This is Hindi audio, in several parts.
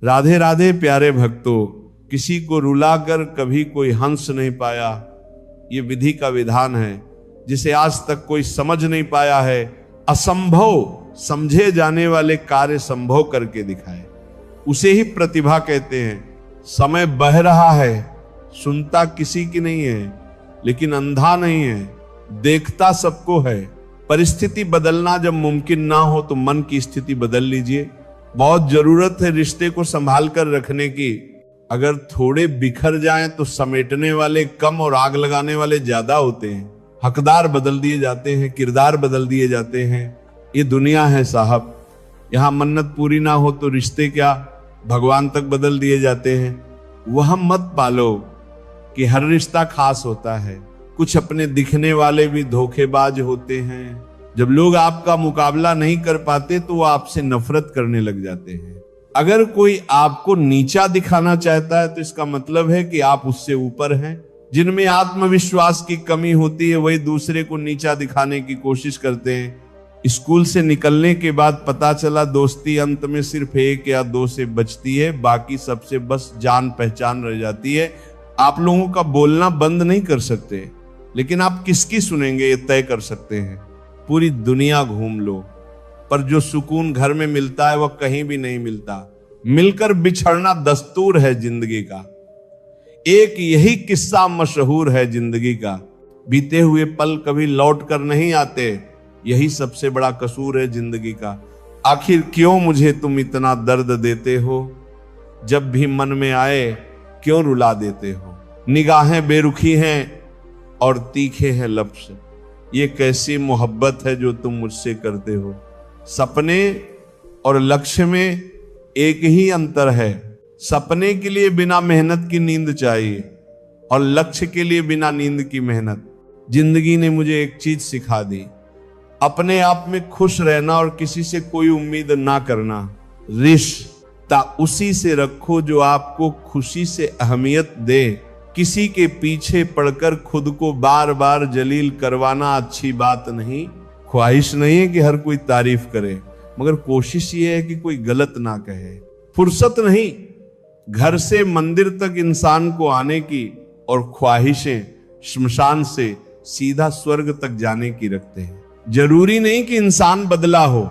राधे राधे प्यारे भक्तों, किसी को रुलाकर कभी कोई हंस नहीं पाया। ये विधि का विधान है जिसे आज तक कोई समझ नहीं पाया है। असंभव समझे जाने वाले कार्य संभव करके दिखाए, उसे ही प्रतिभा कहते हैं। समय बह रहा है, सुनता किसी की नहीं है, लेकिन अंधा नहीं है, देखता सबको है। परिस्थिति बदलना जब मुमकिन ना हो तो मन की स्थिति बदल लीजिए। बहुत जरूरत है रिश्ते को संभाल कर रखने की। अगर थोड़े बिखर जाएं तो समेटने वाले कम और आग लगाने वाले ज्यादा होते हैं। हकदार बदल दिए जाते हैं, किरदार बदल दिए जाते हैं। ये दुनिया है साहब, यहां मन्नत पूरी ना हो तो रिश्ते क्या भगवान तक बदल दिए जाते हैं। वह मत पालो कि हर रिश्ता खास होता है। कुछ अपने दिखने वाले भी धोखेबाज होते हैं। जब लोग आपका मुकाबला नहीं कर पाते तो वो आपसे नफरत करने लग जाते हैं। अगर कोई आपको नीचा दिखाना चाहता है तो इसका मतलब है कि आप उससे ऊपर हैं। जिनमें आत्मविश्वास की कमी होती है वही दूसरे को नीचा दिखाने की कोशिश करते हैं। स्कूल से निकलने के बाद पता चला दोस्ती अंत में सिर्फ 1 या 2 से बचती है, बाकी सबसे बस जान पहचान रह जाती है। आप लोगों का बोलना बंद नहीं कर सकते, लेकिन आप किसकी सुनेंगे ये तय कर सकते हैं। पूरी दुनिया घूम लो, पर जो सुकून घर में मिलता है वह कहीं भी नहीं मिलता। मिलकर बिछड़ना दस्तूर है जिंदगी का। एक यही किस्सा मशहूर है जिंदगी का। बीते हुए पल कभी लौट कर नहीं आते, यही सबसे बड़ा कसूर है जिंदगी का। आखिर क्यों मुझे तुम इतना दर्द देते हो, जब भी मन में आए क्यों रुला देते हो। निगाहें बेरुखी हैं और तीखे हैं लफ्ज़, ये कैसी मोहब्बत है जो तुम मुझसे करते हो। सपने और लक्ष्य में एक ही अंतर है। सपने के लिए बिना मेहनत की नींद चाहिए और लक्ष्य के लिए बिना नींद की मेहनत। जिंदगी ने मुझे एक चीज सिखा दी, अपने आप में खुश रहना और किसी से कोई उम्मीद ना करना। रिश्ता उसी से रखो जो आपको खुशी से अहमियत दे। किसी के पीछे पड़कर खुद को बार बार जलील करवाना अच्छी बात नहीं। ख्वाहिश नहीं है कि हर कोई तारीफ करे, मगर कोशिश ये है कि कोई गलत ना कहे। फुर्सत नहीं घर से मंदिर तक इंसान को आने की, और ख्वाहिशें श्मशान से सीधा स्वर्ग तक जाने की रखते हैं। जरूरी नहीं कि इंसान बदला हो,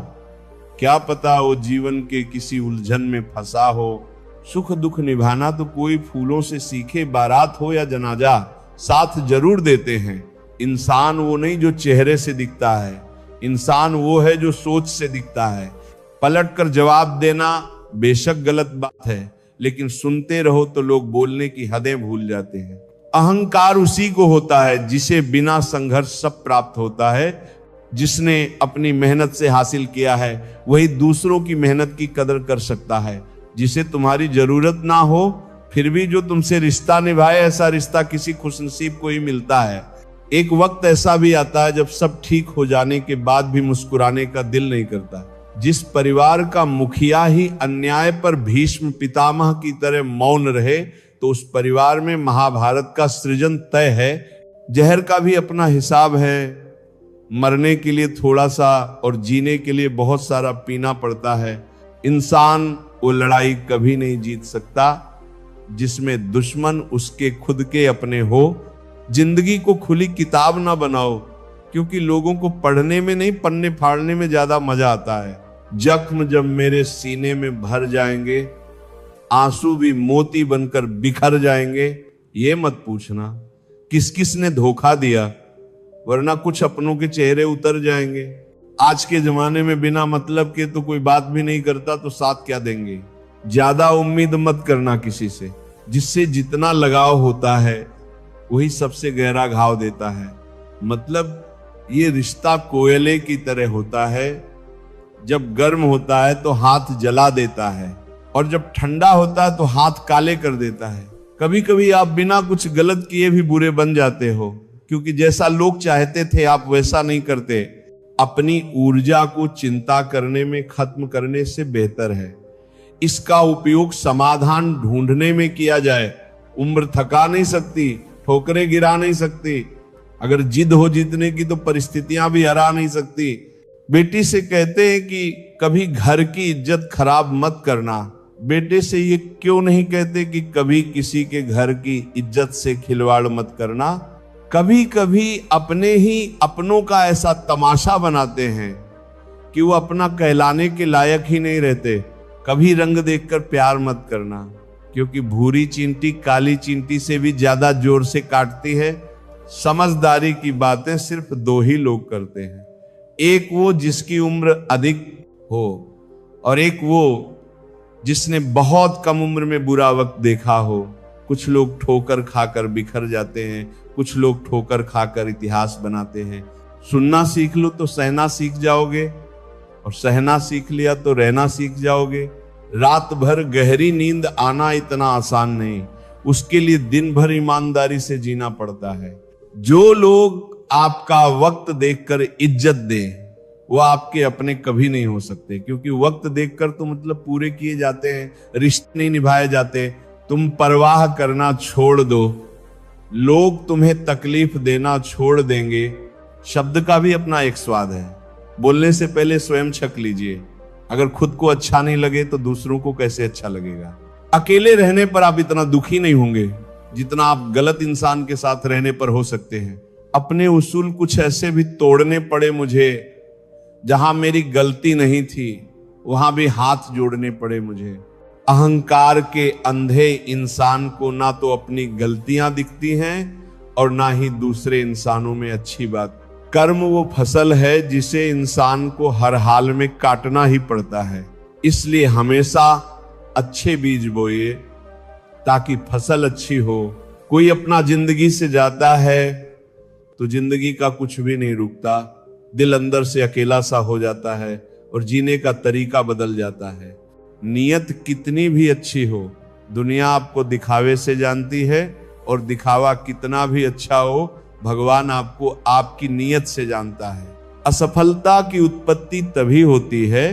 क्या पता वो जीवन के किसी उलझन में फंसा हो। सुख दुख निभाना तो कोई फूलों से सीखे, बारात हो या जनाजा साथ जरूर देते हैं। इंसान वो नहीं जो चेहरे से दिखता है, इंसान वो है जो सोच से दिखता है। पलट कर जवाब देना बेशक गलत बात है, लेकिन सुनते रहो तो लोग बोलने की हदें भूल जाते हैं। अहंकार उसी को होता है जिसे बिना संघर्ष सब प्राप्त होता है। जिसने अपनी मेहनत से हासिल किया है वही दूसरों की मेहनत की कदर कर सकता है। जिसे तुम्हारी जरूरत ना हो फिर भी जो तुमसे रिश्ता निभाए, ऐसा रिश्ता किसी खुशनसीब को ही मिलता है। एक वक्त ऐसा भी आता है जब सब ठीक हो जाने के बाद भी मुस्कुराने का दिल नहीं करता। जिस परिवार का मुखिया ही अन्याय पर भीष्म पितामह की तरह मौन रहे, तो उस परिवार में महाभारत का सृजन तय है। जहर का भी अपना हिसाब है। मरने के लिए थोड़ा सा और जीने के लिए बहुत सारा पीना पड़ता है। इंसान वो लड़ाई कभी नहीं जीत सकता जिसमें दुश्मन उसके खुद के अपने हो। जिंदगी को खुली किताब ना बनाओ, क्योंकि लोगों को पढ़ने में नहीं, पन्ने फाड़ने में ज्यादा मजा आता है। जख्म जब मेरे सीने में भर जाएंगे, आंसू भी मोती बनकर बिखर जाएंगे। ये मत पूछना किस किस ने धोखा दिया, वरना कुछ अपनों के चेहरे उतर जाएंगे। आज के जमाने में बिना मतलब के तो कोई बात भी नहीं करता, तो साथ क्या देंगे। ज्यादा उम्मीद मत करना किसी से। जिससे जितना लगाव होता है वही सबसे गहरा घाव देता है। मतलब ये रिश्ता कोयले की तरह होता है, जब गर्म होता है तो हाथ जला देता है, और जब ठंडा होता है तो हाथ काले कर देता है। कभी कभी आप बिना कुछ गलत किए भी बुरे बन जाते हो, क्योंकि जैसा लोग चाहते थे आप वैसा नहीं करते। अपनी ऊर्जा को चिंता करने में खत्म करने से बेहतर है इसका उपयोग समाधान ढूंढने में किया जाए। उम्र थका नहीं सकती, ठोकरें गिरा नहीं सकती। अगर जिद हो जीतने की तो परिस्थितियां भी हरा नहीं सकती। बेटी से कहते हैं कि कभी घर की इज्जत खराब मत करना, बेटे से ये क्यों नहीं कहते कि कभी किसी के घर की इज्जत से खिलवाड़ मत करना। कभी कभी अपने ही अपनों का ऐसा तमाशा बनाते हैं कि वो अपना कहलाने के लायक ही नहीं रहते। कभी रंग देखकर प्यार मत करना, क्योंकि भूरी चींटी काली चींटी से भी ज्यादा जोर से काटती है। समझदारी की बातें सिर्फ दो ही लोग करते हैं, एक वो जिसकी उम्र अधिक हो और एक वो जिसने बहुत कम उम्र में बुरा वक्त देखा हो। कुछ लोग ठोकर खाकर बिखर जाते हैं, कुछ लोग ठोकर खाकर इतिहास बनाते हैं। सुनना सीख लो तो सहना सीख जाओगे, और सहना सीख लिया तो रहना सीख जाओगे। रात भर गहरी नींद आना इतना आसान नहीं, उसके लिए दिन भर ईमानदारी से जीना पड़ता है। जो लोग आपका वक्त देखकर इज्जत दें वो आपके अपने कभी नहीं हो सकते, क्योंकि वक्त देखकर तो मतलब पूरे किए जाते हैं, रिश्ते नहीं निभाए जाते। तुम परवाह करना छोड़ दो, लोग तुम्हें तकलीफ देना छोड़ देंगे। शब्द का भी अपना एक स्वाद है, बोलने से पहले स्वयं छक लीजिए। अगर खुद को अच्छा नहीं लगे तो दूसरों को कैसे अच्छा लगेगा। अकेले रहने पर आप इतना दुखी नहीं होंगे जितना आप गलत इंसान के साथ रहने पर हो सकते हैं। अपने उसूल कुछ ऐसे भी तोड़ने पड़े मुझे, जहां मेरी गलती नहीं थी वहां भी हाथ जोड़ने पड़े मुझे। अहंकार के अंधे इंसान को ना तो अपनी गलतियां दिखती हैं और ना ही दूसरे इंसानों में अच्छी बात। कर्म वो फसल है जिसे इंसान को हर हाल में काटना ही पड़ता है, इसलिए हमेशा अच्छे बीज बोइए ताकि फसल अच्छी हो। कोई अपना जिंदगी से जाता है तो जिंदगी का कुछ भी नहीं रुकता, दिल अंदर से अकेला सा हो जाता है और जीने का तरीका बदल जाता है। नीयत कितनी भी अच्छी हो, दुनिया आपको दिखावे से जानती है, और दिखावा कितना भी अच्छा हो, भगवान आपको आपकी नीयत से जानता है। असफलता की उत्पत्ति तभी होती है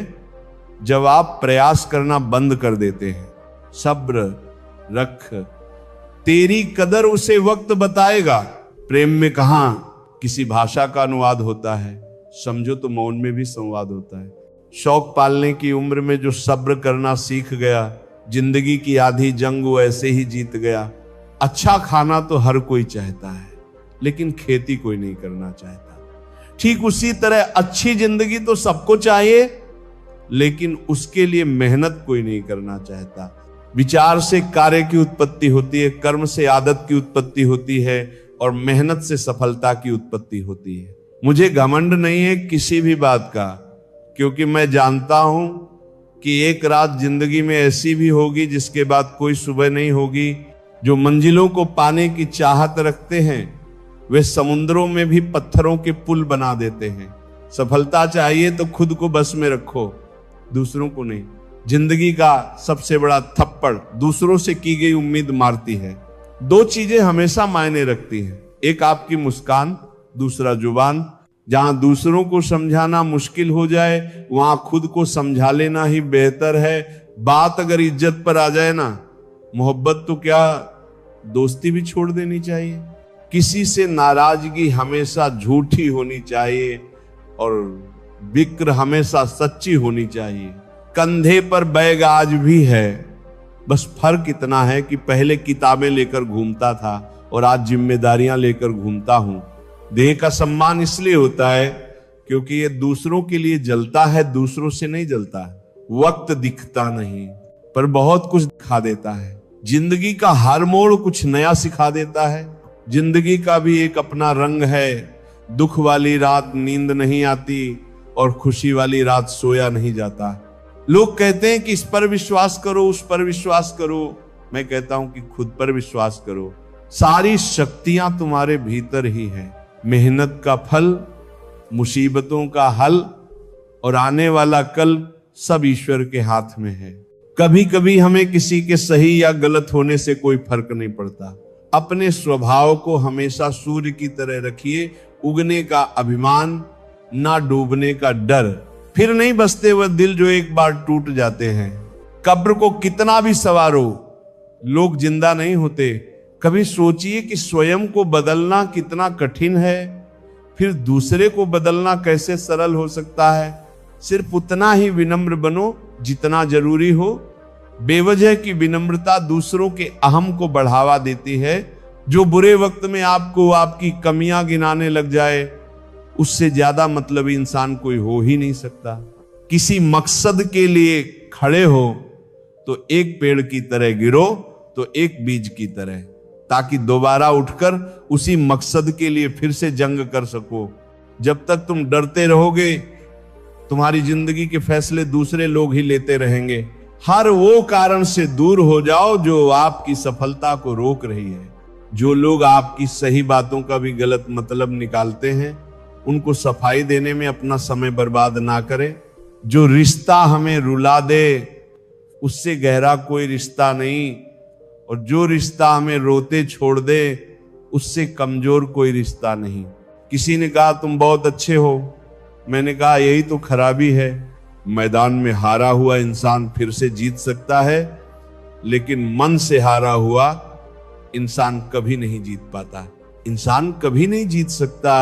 जब आप प्रयास करना बंद कर देते हैं। सब्र रख, तेरी कदर उसे वक्त बताएगा। प्रेम में कहां किसी भाषा का अनुवाद होता है, समझो तो मौन में भी संवाद होता है। शौक पालने की उम्र में जो सब्र करना सीख गया, जिंदगी की आधी जंग वो ऐसे ही जीत गया। अच्छा खाना तो हर कोई चाहता है, लेकिन खेती कोई नहीं करना चाहता। ठीक उसी तरह अच्छी जिंदगी तो सबको चाहिए, लेकिन उसके लिए मेहनत कोई नहीं करना चाहता। विचार से कार्य की उत्पत्ति होती है, कर्म से आदत की उत्पत्ति होती है, और मेहनत से सफलता की उत्पत्ति होती है। मुझे घमंड नहीं है किसी भी बात का, क्योंकि मैं जानता हूं कि एक रात जिंदगी में ऐसी भी होगी जिसके बाद कोई सुबह नहीं होगी। जो मंजिलों को पाने की चाहत रखते हैं वे समुद्रों में भी पत्थरों के पुल बना देते हैं। सफलता चाहिए तो खुद को बस में रखो, दूसरों को नहीं। जिंदगी का सबसे बड़ा थप्पड़ दूसरों से की गई उम्मीद मारती है। दो चीजें हमेशा मायने रखती हैं, एक आपकी मुस्कान, दूसरा जुबान। जहां दूसरों को समझाना मुश्किल हो जाए वहां खुद को समझा लेना ही बेहतर है। बात अगर इज्जत पर आ जाए ना, मोहब्बत तो क्या दोस्ती भी छोड़ देनी चाहिए। किसी से नाराजगी हमेशा झूठी होनी चाहिए और बिक्र हमेशा सच्ची होनी चाहिए। कंधे पर बैग आज भी है, बस फर्क इतना है कि पहले किताबें लेकर घूमता था और आज जिम्मेदारियां लेकर घूमता हूं। देह का सम्मान इसलिए होता है क्योंकि ये दूसरों के लिए जलता है, दूसरों से नहीं जलता है। वक्त दिखता नहीं पर बहुत कुछ दिखा देता है। जिंदगी का हर मोड़ कुछ नया सिखा देता है। जिंदगी का भी एक अपना रंग है। दुख वाली रात नींद नहीं आती और खुशी वाली रात सोया नहीं जाता। लोग कहते हैं कि इस पर विश्वास करो, उस पर विश्वास करो। मैं कहता हूं कि खुद पर विश्वास करो। सारी शक्तियां तुम्हारे भीतर ही है। मेहनत का फल, मुसीबतों का हल और आने वाला कल सब ईश्वर के हाथ में है। कभी कभी हमें किसी के सही या गलत होने से कोई फर्क नहीं पड़ता। अपने स्वभाव को हमेशा सूर्य की तरह रखिए। उगने का अभिमान, ना डूबने का डर। फिर नहीं बसते वह दिल जो एक बार टूट जाते हैं। कब्र को कितना भी सवारो, लोग जिंदा नहीं होते। कभी सोचिए कि स्वयं को बदलना कितना कठिन है, फिर दूसरे को बदलना कैसे सरल हो सकता है। सिर्फ उतना ही विनम्र बनो जितना जरूरी हो, बेवजह की विनम्रता दूसरों के अहम को बढ़ावा देती है। जो बुरे वक्त में आपको आपकी कमियां गिनाने लग जाए, उससे ज्यादा मतलबी इंसान कोई हो ही नहीं सकता। किसी मकसद के लिए खड़े हो तो एक पेड़ की तरह गिरो तो एक बीज की तरह, ताकि दोबारा उठकर उसी मकसद के लिए फिर से जंग कर सको। जब तक तुम डरते रहोगे, तुम्हारी जिंदगी के फैसले दूसरे लोग ही लेते रहेंगे। हर वो कारण से दूर हो जाओ जो आपकी सफलता को रोक रही है। जो लोग आपकी सही बातों का भी गलत मतलब निकालते हैं, उनको सफाई देने में अपना समय बर्बाद ना करें। जो रिश्ता हमें रुला दे, उससे गहरा कोई रिश्ता नहीं, और जो रिश्ता हमें रोते छोड़ दे, उससे कमजोर कोई रिश्ता नहीं। किसी ने कहा तुम बहुत अच्छे हो, मैंने कहा यही तो खराबी है। मैदान में हारा हुआ इंसान फिर से जीत सकता है, लेकिन मन से हारा हुआ इंसान कभी नहीं जीत पाता। इंसान कभी नहीं जीत सकता।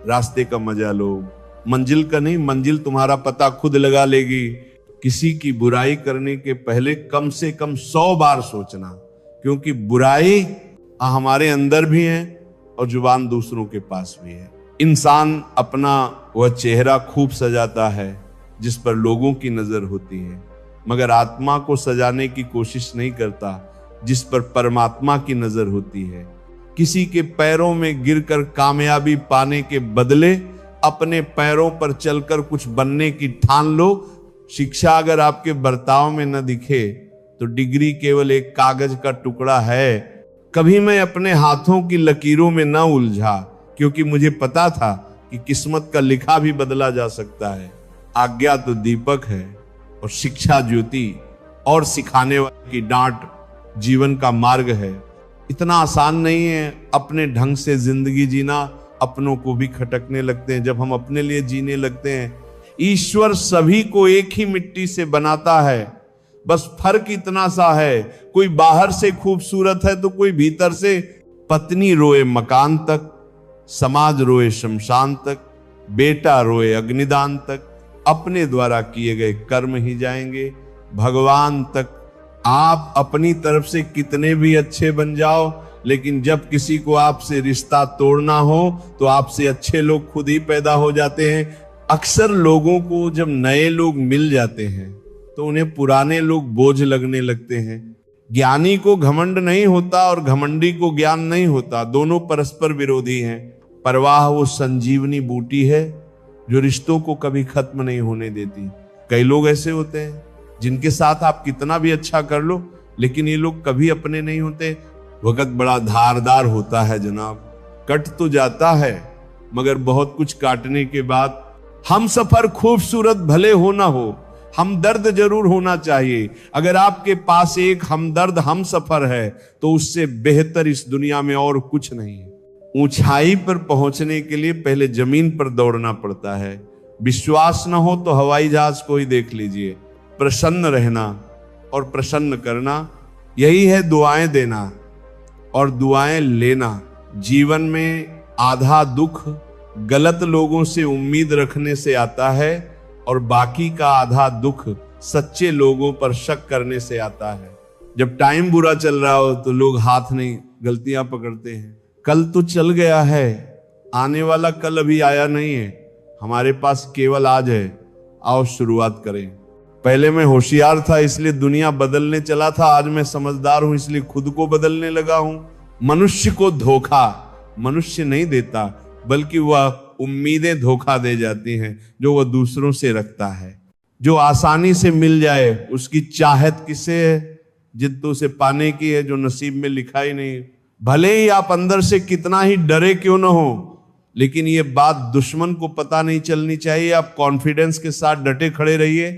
रास्ते का मजा लो, मंजिल का नहीं। मंजिल तुम्हारा पता खुद लगा लेगी। किसी की बुराई करने के पहले कम से कम 100 बार सोचना, क्योंकि बुराई हमारे अंदर भी है और जुबान दूसरों के पास भी है। इंसान अपना वह चेहरा खूब सजाता है जिस पर लोगों की नजर होती है, मगर आत्मा को सजाने की कोशिश नहीं करता जिस पर परमात्मा की नजर होती है। किसी के पैरों में गिरकर कामयाबी पाने के बदले अपने पैरों पर चलकर कुछ बनने की ठान लो। शिक्षा अगर आपके बर्ताव में न दिखे तो डिग्री केवल एक कागज का टुकड़ा है। कभी मैं अपने हाथों की लकीरों में न उलझा, क्योंकि मुझे पता था कि किस्मत का लिखा भी बदला जा सकता है। आज्ञा तो दीपक है और शिक्षा ज्योति, और सिखाने वाले की डांट जीवन का मार्ग है। इतना आसान नहीं है अपने ढंग से जिंदगी जीना। अपनों को भी खटकने लगते हैं जब हम अपने लिए जीने लगते हैं। ईश्वर सभी को एक ही मिट्टी से बनाता है, बस फर्क इतना सा है, कोई बाहर से खूबसूरत है तो कोई भीतर से। पत्नी रोए मकान तक, समाज रोए शमशान तक, बेटा रोए अग्निदान तक, अपने द्वारा किए गए कर्म ही जाएंगे भगवान तक। आप अपनी तरफ से कितने भी अच्छे बन जाओ, लेकिन जब किसी को आपसे रिश्ता तोड़ना हो तो आपसे अच्छे लोग खुद ही पैदा हो जाते हैं। अक्सर लोगों को जब नए लोग मिल जाते हैं तो उन्हें पुराने लोग बोझ लगने लगते हैं। ज्ञानी को घमंड नहीं होता और घमंडी को ज्ञान नहीं होता, दोनों परस्पर विरोधी हैं। परवाह वो संजीवनी बूटी है जो रिश्तों को कभी खत्म नहीं होने देती। कई लोग ऐसे होते हैं जिनके साथ आप कितना भी अच्छा कर लो, लेकिन ये लोग कभी अपने नहीं होते। वक्त बड़ा धारदार होता है जनाब, कट तो जाता है मगर बहुत कुछ काटने के बाद। हम सफर खूबसूरत भले हो ना हो, हमदर्द जरूर होना चाहिए। अगर आपके पास एक हमदर्द हम सफर है तो उससे बेहतर इस दुनिया में और कुछ नहीं है। ऊंचाई पर पहुंचने के लिए पहले जमीन पर दौड़ना पड़ता है। विश्वास न हो तो हवाई जहाज को ही देख लीजिए। प्रसन्न रहना और प्रसन्न करना, यही है दुआएं देना और दुआएं लेना। जीवन में आधा दुख गलत लोगों से उम्मीद रखने से आता है और बाकी का आधा दुख सच्चे लोगों पर शक करने से आता है। जब टाइम बुरा चल रहा हो तो लोग हाथ नहीं, गलतियां पकड़ते हैं। कल तो चल गया है, आने वाला कल अभी आया नहीं है। हमारे पास केवल आज है। आओ शुरुआत करें। पहले मैं होशियार था इसलिए दुनिया बदलने चला था, आज मैं समझदार हूं इसलिए खुद को बदलने लगा हूं। मनुष्य को धोखा मनुष्य नहीं देता, बल्कि वह उम्मीदें धोखा दे जाती हैं जो वह दूसरों से रखता है। जो आसानी से मिल जाए उसकी चाहत किसे है? जिद तो उसे पाने की है जो नसीब में लिखा ही नहीं। भले ही आप अंदर से कितना ही डरे क्यों न हो, लेकिन ये बात दुश्मन को पता नहीं चलनी चाहिए। आप कॉन्फिडेंस के साथ डटे खड़े रहिए।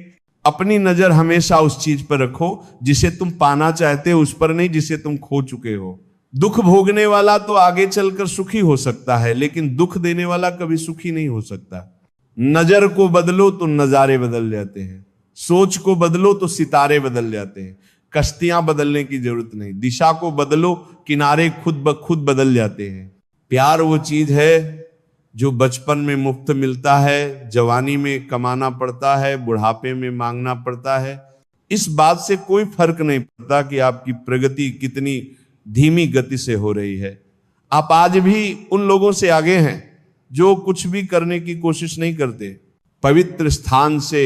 अपनी नजर हमेशा उस चीज पर रखो जिसे तुम पाना चाहते हो, उस पर नहीं जिसे तुम खो चुके हो। दुख भोगने वाला तो आगे चलकर सुखी हो सकता है, लेकिन दुख देने वाला कभी सुखी नहीं हो सकता। नजर को बदलो तो नजारे बदल जाते हैं, सोच को बदलो तो सितारे बदल जाते हैं। कश्तियां बदलने की जरूरत नहीं, दिशा को बदलो, किनारे खुद ब खुद बदल जाते हैं। प्यार वो चीज है जो बचपन में मुफ्त मिलता है, जवानी में कमाना पड़ता है, बुढ़ापे में मांगना पड़ता है। इस बात से कोई फर्क नहीं पड़ता कि आपकी प्रगति कितनी धीमी गति से हो रही है। आप आज भी उन लोगों से आगे हैं जो कुछ भी करने की कोशिश नहीं करते। पवित्र स्थान से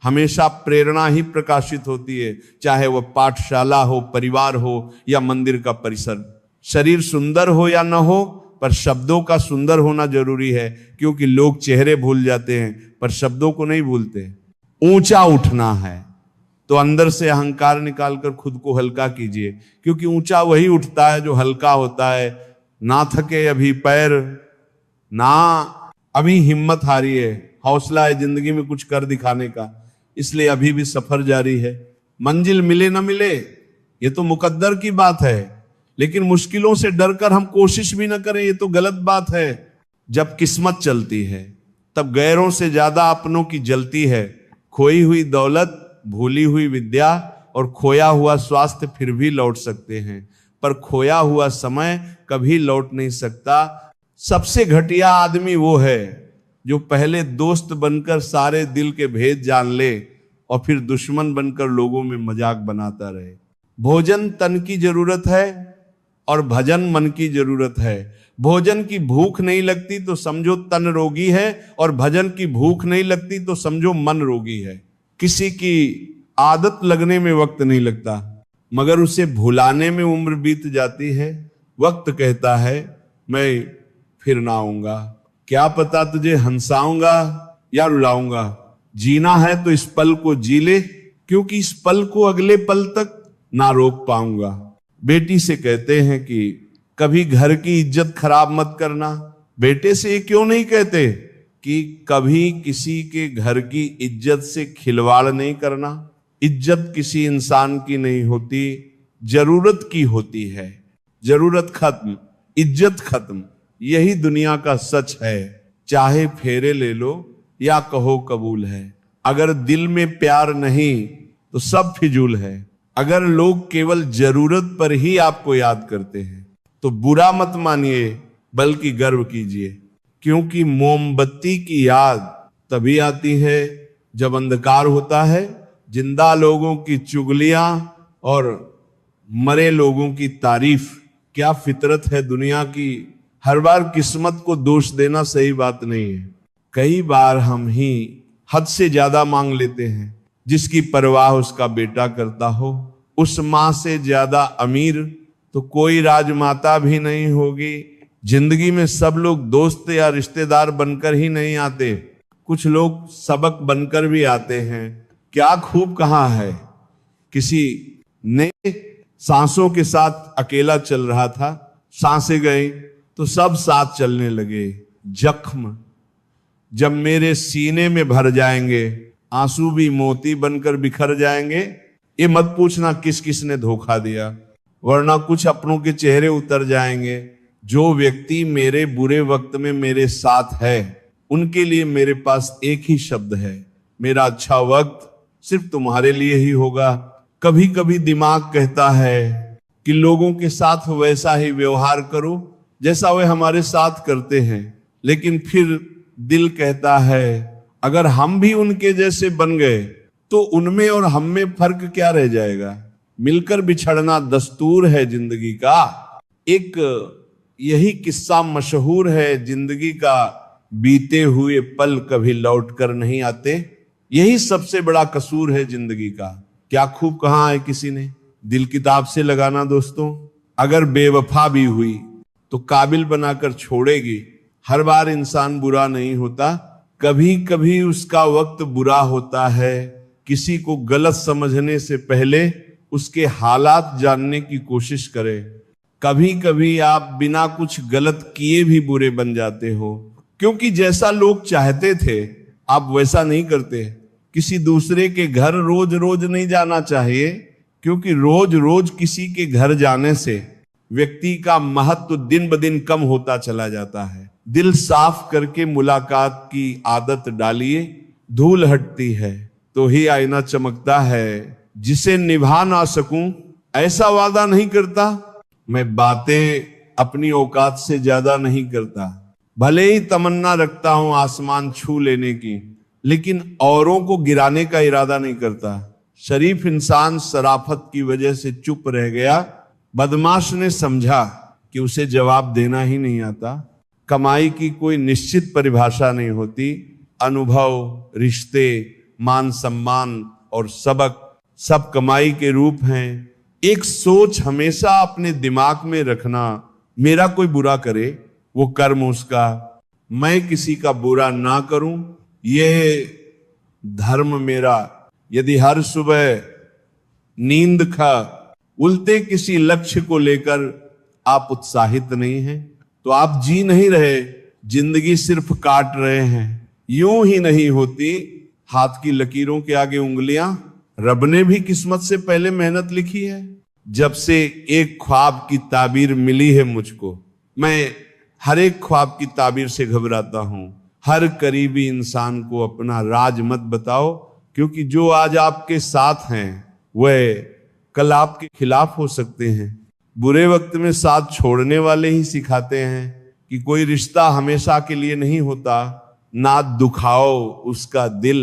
हमेशा प्रेरणा ही प्रकाशित होती है, चाहे वह पाठशाला हो, परिवार हो या मंदिर का परिसर। शरीर सुंदर हो या न हो, पर शब्दों का सुंदर होना जरूरी है, क्योंकि लोग चेहरे भूल जाते हैं पर शब्दों को नहीं भूलते। ऊंचा उठना है तो अंदर से अहंकार निकालकर खुद को हल्का कीजिए, क्योंकि ऊंचा वही उठता है जो हल्का होता है। ना थके अभी पैर, ना अभी हिम्मत हारी है, हौसला है जिंदगी में कुछ कर दिखाने का, इसलिए अभी भी सफर जारी है। मंजिल मिले ना मिले ये तो मुकद्दर की बात है, लेकिन मुश्किलों से डरकर हम कोशिश भी ना करें ये तो गलत बात है। जब किस्मत चलती है तब गैरों से ज्यादा अपनों की जलती है। खोई हुई दौलत, भूली हुई विद्या और खोया हुआ स्वास्थ्य फिर भी लौट सकते हैं, पर खोया हुआ समय कभी लौट नहीं सकता। सबसे घटिया आदमी वो है जो पहले दोस्त बनकर सारे दिल के भेद जान ले और फिर दुश्मन बनकर लोगों में मजाक बनाता रहे। भोजन तन की जरूरत है और भजन मन की जरूरत है। भोजन की भूख नहीं लगती तो समझो तन रोगी है, और भजन की भूख नहीं लगती तो समझो मन रोगी है। किसी की आदत लगने में वक्त नहीं लगता, मगर उसे भुलाने में उम्र बीत जाती है। वक्त कहता है मैं फिर ना आऊंगा, क्या पता तुझे हंसाऊंगा या रुलाऊंगा। जीना है तो इस पल को जी ले, क्योंकि इस पल को अगले पल तक ना रोक पाऊंगा। बेटी से कहते हैं कि कभी घर की इज्जत खराब मत करना। बेटे से ये क्यों नहीं कहते कि कभी किसी के घर की इज्जत से खिलवाड़ नहीं करना। इज्जत किसी इंसान की नहीं होती, जरूरत की होती है। जरूरत खत्म, इज्जत खत्म, यही दुनिया का सच है। चाहे फेरे ले लो या कहो कबूल है। अगर दिल में प्यार नहीं तो सब फिजूल है। अगर लोग केवल जरूरत पर ही आपको याद करते हैं तो बुरा मत मानिए, बल्कि गर्व कीजिए, क्योंकि मोमबत्ती की याद तभी आती है जब अंधकार होता है। जिंदा लोगों की चुगलियां और मरे लोगों की तारीफ, क्या फितरत है दुनिया की। हर बार किस्मत को दोष देना सही बात नहीं है। कई बार हम ही हद से ज्यादा मांग लेते हैं। जिसकी परवाह उसका बेटा करता हो, उस मां से ज्यादा अमीर तो कोई राजमाता भी नहीं होगी। जिंदगी में सब लोग दोस्त या रिश्तेदार बनकर ही नहीं आते, कुछ लोग सबक बनकर भी आते हैं। क्या खूब कहा है, किसी ने सांसों के साथ अकेला चल रहा था, सांसें गई तो सब साथ चलने लगे। जख्म जब मेरे सीने में भर जाएंगे, आंसू भी मोती बनकर बिखर जाएंगे। ये मत पूछना किस किस ने धोखा दिया, वरना कुछ अपनों के चेहरे उतर जाएंगे। जो व्यक्ति मेरे बुरे वक्त में मेरे साथ है, उनके लिए मेरे पास एक ही शब्द है, मेरा अच्छा वक्त सिर्फ तुम्हारे लिए ही होगा। कभी कभी दिमाग कहता है कि लोगों के साथ वैसा ही व्यवहार करो जैसा वे हमारे साथ करते हैं, लेकिन फिर दिल कहता है अगर हम भी उनके जैसे बन गए तो उनमें और हम में फर्क क्या रह जाएगा। मिलकर बिछड़ना दस्तूर है जिंदगी का। एक यही किस्सा मशहूर है, जिंदगी का बीते हुए पल कभी लौट कर नहीं आते। यही सबसे बड़ा कसूर है जिंदगी का। क्या खूब कहा है किसी ने, दिल किताब से लगाना दोस्तों। अगर बेवफा भी हुई तो काबिल बनाकर छोड़ेगी। हर बार इंसान बुरा नहीं होता, कभी कभी उसका वक्त बुरा होता है। किसी को गलत समझने से पहले उसके हालात जानने की कोशिश करें। कभी कभी आप बिना कुछ गलत किए भी बुरे बन जाते हो, क्योंकि जैसा लोग चाहते थे आप वैसा नहीं करते। किसी दूसरे के घर रोज रोज नहीं जाना चाहिए, क्योंकि रोज रोज किसी के घर जाने से व्यक्ति का महत्व दिन ब दिन कम होता चला जाता है। दिल साफ करके मुलाकात की आदत डालिए, धूल हटती है तो ही आईना चमकता है। जिसे निभा ना सकूं ऐसा वादा नहीं करता। मैं बातें अपनी औकात से ज्यादा नहीं करता, भले ही तमन्ना रखता हूं आसमान छू लेने की, लेकिन औरों को गिराने का इरादा नहीं करता। शरीफ इंसान शराफत की वजह से चुप रह गया। बदमाश ने समझा कि उसे जवाब देना ही नहीं आता। कमाई की कोई निश्चित परिभाषा नहीं होती। अनुभव, रिश्ते, मान सम्मान और सबक सब कमाई के रूप हैं। एक सोच हमेशा अपने दिमाग में रखना, मेरा कोई बुरा करे वो कर्म उसका, मैं किसी का बुरा ना करूं यह धर्म मेरा। यदि हर सुबह नींद खा उल्टे किसी लक्ष्य को लेकर आप उत्साहित नहीं हैं तो आप जी नहीं रहे, जिंदगी सिर्फ काट रहे हैं। यूं ही नहीं होती हाथ की लकीरों के आगे उंगलियां। रब ने भी किस्मत से पहले मेहनत लिखी है। जब से एक ख्वाब की ताबीर मिली है मुझको, मैं हर एक ख्वाब की ताबीर से घबराता हूं। हर करीबी इंसान को अपना राज मत बताओ, क्योंकि जो आज आपके साथ हैं वह कल आपके खिलाफ हो सकते हैं। बुरे वक्त में साथ छोड़ने वाले ही सिखाते हैं कि कोई रिश्ता हमेशा के लिए नहीं होता। ना दुखाओ उसका दिल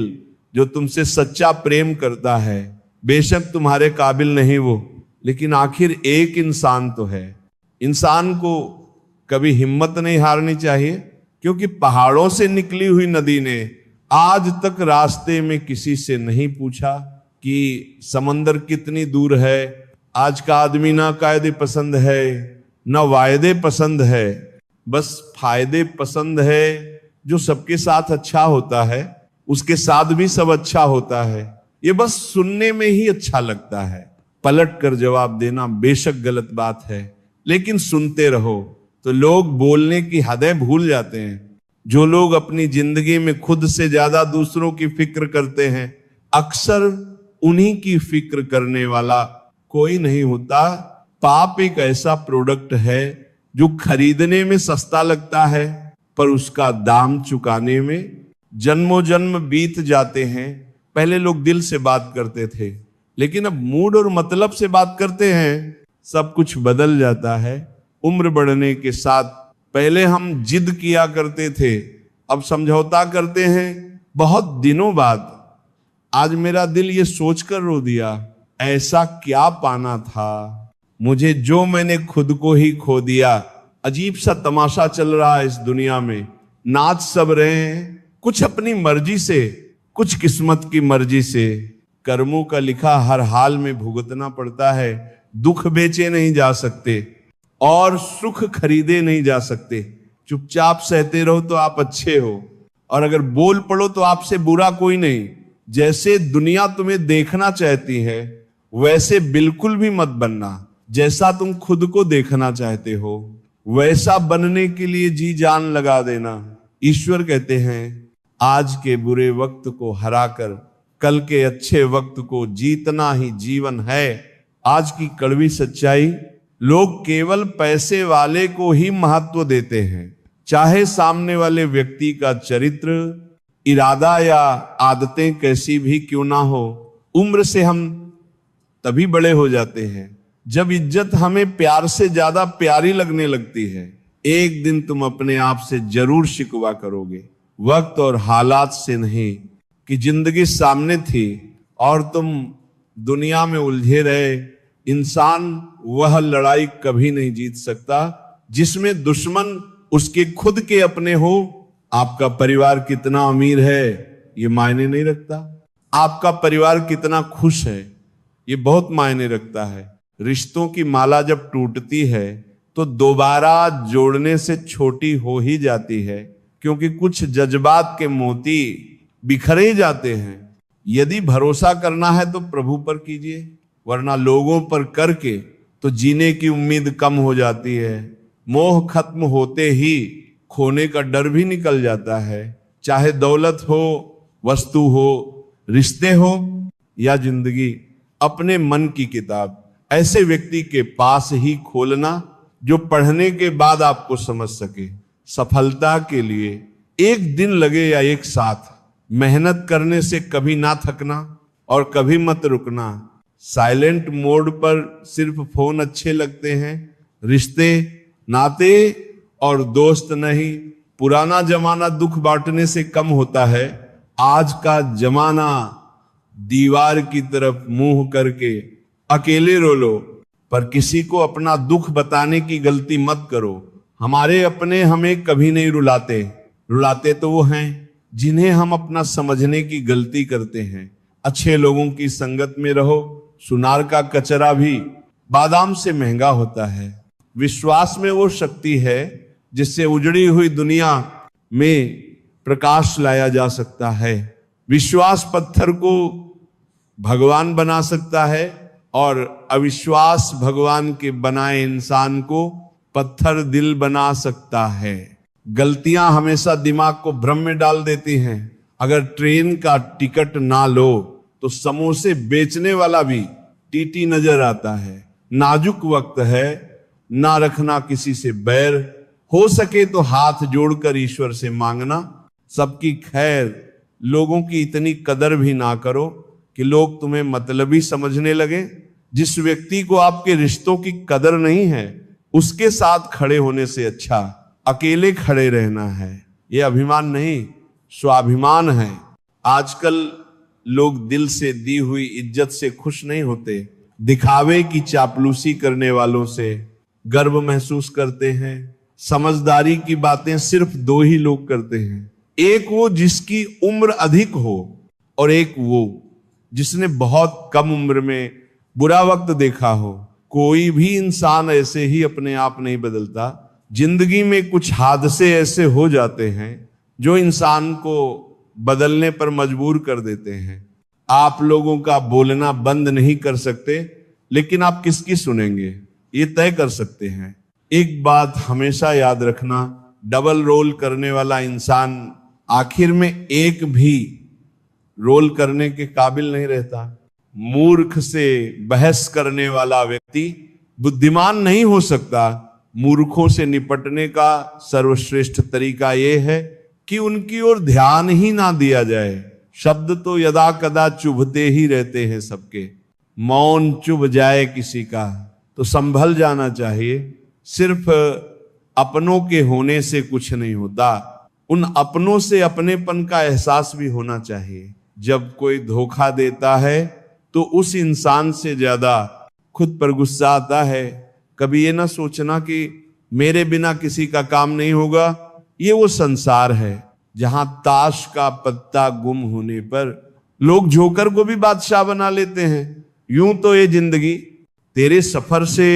जो तुमसे सच्चा प्रेम करता है। बेशक तुम्हारे काबिल नहीं वो, लेकिन आखिर एक इंसान तो है। इंसान को कभी हिम्मत नहीं हारनी चाहिए, क्योंकि पहाड़ों से निकली हुई नदी ने आज तक रास्ते में किसी से नहीं पूछा कि समंदर कितनी दूर है। आज का आदमी ना कायदे पसंद है ना वायदे पसंद है, बस फायदे पसंद है। जो सबके साथ अच्छा होता है उसके साथ भी सब अच्छा होता है। ये बस सुनने में ही अच्छा लगता है। पलट कर जवाब देना बेशक गलत बात है, लेकिन सुनते रहो तो लोग बोलने की हदें भूल जाते हैं। जो लोग अपनी जिंदगी में खुद से ज्यादा दूसरों की फिक्र करते हैं, अक्सर उन्हीं की फिक्र करने वाला कोई नहीं होता। पाप एक ऐसा प्रोडक्ट है जो खरीदने में सस्ता लगता है, पर उसका दाम चुकाने में जन्मों जन्म बीत जाते हैं। पहले लोग दिल से बात करते थे, लेकिन अब मूड और मतलब से बात करते हैं। सब कुछ बदल जाता है उम्र बढ़ने के साथ। पहले हम जिद किया करते थे, अब समझौता करते हैं बहुत दिनों बाद। आज मेरा दिल ये सोचकर रो दिया, ऐसा क्या पाना था मुझे जो मैंने खुद को ही खो दिया। अजीब सा तमाशा चल रहा है इस दुनिया में। नाच सब रहे हैं, कुछ अपनी मर्जी से, कुछ किस्मत की मर्जी से। कर्मों का लिखा हर हाल में भुगतना पड़ता है। दुख बेचे नहीं जा सकते और सुख खरीदे नहीं जा सकते। चुपचाप सहते रहो तो आप अच्छे हो, और अगर बोल पड़ो तो आपसे बुरा कोई नहीं। जैसे दुनिया तुम्हें देखना चाहती है वैसे बिल्कुल भी मत बनना। जैसा तुम खुद को देखना चाहते हो वैसा बनने के लिए जी जान लगा देना। ईश्वर कहते हैं, आज के बुरे वक्त को हराकर कल के अच्छे वक्त को जीतना ही जीवन है। आज की कड़वी सच्चाई, लोग केवल पैसे वाले को ही महत्व देते हैं, चाहे सामने वाले व्यक्ति का चरित्र, इरादा या आदतें कैसी भी क्यों ना हो। उम्र से हम तभी बड़े हो जाते हैं जब इज्जत हमें प्यार से ज्यादा प्यारी लगने लगती है। एक दिन तुम अपने आप से जरूर शिकवा करोगे, वक्त और हालात से नहीं, कि जिंदगी सामने थी और तुम दुनिया में उलझे रहे। इंसान वह लड़ाई कभी नहीं जीत सकता जिसमें दुश्मन उसके खुद के अपने हो। आपका परिवार कितना अमीर है ये मायने नहीं रखता, आपका परिवार कितना खुश है ये बहुत मायने रखता है। रिश्तों की माला जब टूटती है तो दोबारा जोड़ने से छोटी हो ही जाती है, क्योंकि कुछ जज्बात के मोती बिखरे जाते हैं। यदि भरोसा करना है तो प्रभु पर कीजिए, वरना लोगों पर करके तो जीने की उम्मीद कम हो जाती है। मोह खत्म होते ही खोने का डर भी निकल जाता है। चाहे दौलत हो, वस्तु हो, रिश्ते हो या जिंदगी, अपने मन की किताब ऐसे व्यक्ति के पास ही खोलना जो पढ़ने के बाद आपको समझ सके। सफलता के लिए एक दिन लगे या एक साथ, मेहनत करने से कभी ना थकना और कभी मत रुकना। साइलेंट मोड पर सिर्फ फोन अच्छे लगते हैं, रिश्ते, नाते और दोस्त नहीं। पुराना जमाना दुख बांटने से कम होता है, आज का जमाना दीवार की तरफ मुंह करके अकेले रो लो, पर किसी को अपना दुख बताने की गलती मत करो। हमारे अपने हमें कभी नहीं रुलाते, रुलाते तो वो हैं जिन्हें हम अपना समझने की गलती करते हैं। अच्छे लोगों की संगत में रहो, सुनार का कचरा भी बादाम से महंगा होता है। विश्वास में वो शक्ति है जिससे उजड़ी हुई दुनिया में प्रकाश लाया जा सकता है। विश्वास पत्थर को भगवान बना सकता है और अविश्वास भगवान के बनाए इंसान को पत्थर दिल बना सकता है। गलतियां हमेशा दिमाग को भ्रम में डाल देती हैं। अगर ट्रेन का टिकट ना लो तो समोसे बेचने वाला भी टीटी नजर आता है। नाजुक वक्त है, ना रखना किसी से बैर, हो सके तो हाथ जोड़कर ईश्वर से मांगना। सबकी खैर, लोगों की इतनी कदर भी ना करो कि लोग तुम्हें मतलबी समझने लगे। जिस व्यक्ति को आपके रिश्तों की कदर नहीं है, उसके साथ खड़े होने से अच्छा अकेले खड़े रहना है। यह अभिमान नहीं, स्वाभिमान है। आजकल लोग दिल से दी हुई इज्जत से खुश नहीं होते, दिखावे की चापलूसी करने वालों से गर्व महसूस करते हैं। समझदारी की बातें सिर्फ दो ही लोग करते हैं, एक वो जिसकी उम्र अधिक हो और एक वो जिसने बहुत कम उम्र में बुरा वक्त देखा हो। कोई भी इंसान ऐसे ही अपने आप नहीं बदलता। जिंदगी में कुछ हादसे ऐसे हो जाते हैं जो इंसान को बदलने पर मजबूर कर देते हैं। आप लोगों का बोलना बंद नहीं कर सकते, लेकिन आप किसकी सुनेंगे ये तय कर सकते हैं। एक बात हमेशा याद रखना, डबल रोल करने वाला इंसान आखिर में एक भी रोल करने के काबिल नहीं रहता। मूर्ख से बहस करने वाला व्यक्ति बुद्धिमान नहीं हो सकता। मूर्खों से निपटने का सर्वश्रेष्ठ तरीका यह है कि उनकी ओर ध्यान ही ना दिया जाए। शब्द तो यदा कदा चुभते ही रहते हैं सबके। मौन चुभ जाए किसी का तो संभल जाना चाहिए। सिर्फ अपनों के होने से कुछ नहीं होता, उन अपनों से अपनेपन का एहसास भी होना चाहिए। जब कोई धोखा देता है तो उस इंसान से ज्यादा खुद पर गुस्सा आता है। कभी ये ना सोचना कि मेरे बिना किसी का काम नहीं होगा। ये वो संसार है जहां ताश का पत्ता गुम होने पर लोग जोकर को भी बादशाह बना लेते हैं। यूं तो ये जिंदगी, तेरे सफर से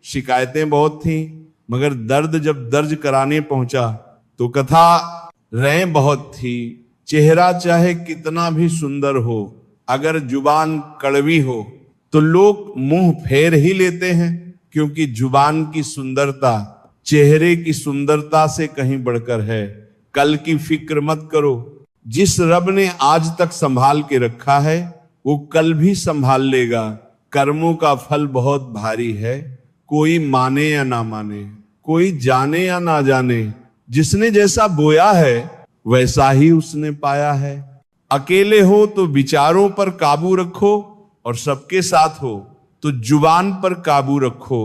शिकायतें बहुत थी, मगर दर्द जब दर्ज कराने पहुंचा तो कथा रहें बहुत थी। चेहरा चाहे कितना भी सुंदर हो, अगर जुबान कड़वी हो तो लोग मुंह फेर ही लेते हैं, क्योंकि जुबान की सुंदरता चेहरे की सुंदरता से कहीं बढ़कर है। कल की फिक्र मत करो, जिस रब ने आज तक संभाल के रखा है वो कल भी संभाल लेगा। कर्मों का फल बहुत भारी है, कोई माने या ना माने, कोई जाने या ना जाने, जिसने जैसा बोया है वैसा ही उसने पाया है। अकेले हो तो विचारों पर काबू रखो और सबके साथ हो तो जुबान पर काबू रखो।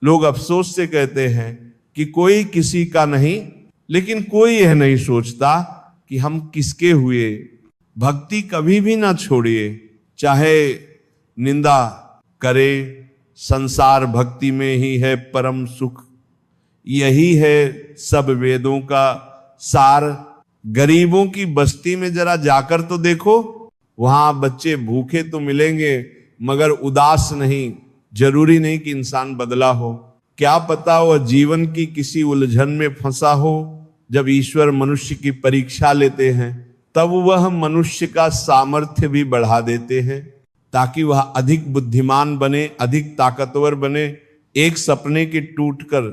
लोग अफसोस से कहते हैं कि कोई किसी का नहीं, लेकिन कोई यह नहीं सोचता कि हम किसके हुए। भक्ति कभी भी ना छोड़िए, चाहे निंदा करे। संसार भक्ति में ही है परम सुख, यही है सब वेदों का सार। गरीबों की बस्ती में जरा जाकर तो देखो, वहां बच्चे भूखे तो मिलेंगे मगर उदास नहीं। जरूरी नहीं कि इंसान बदला हो, क्या पता वह जीवन की किसी उलझन में फंसा हो। जब ईश्वर मनुष्य की परीक्षा लेते हैं तब वह मनुष्य का सामर्थ्य भी बढ़ा देते हैं, ताकि वह अधिक बुद्धिमान बने, अधिक ताकतवर बने। एक सपने के टूटकर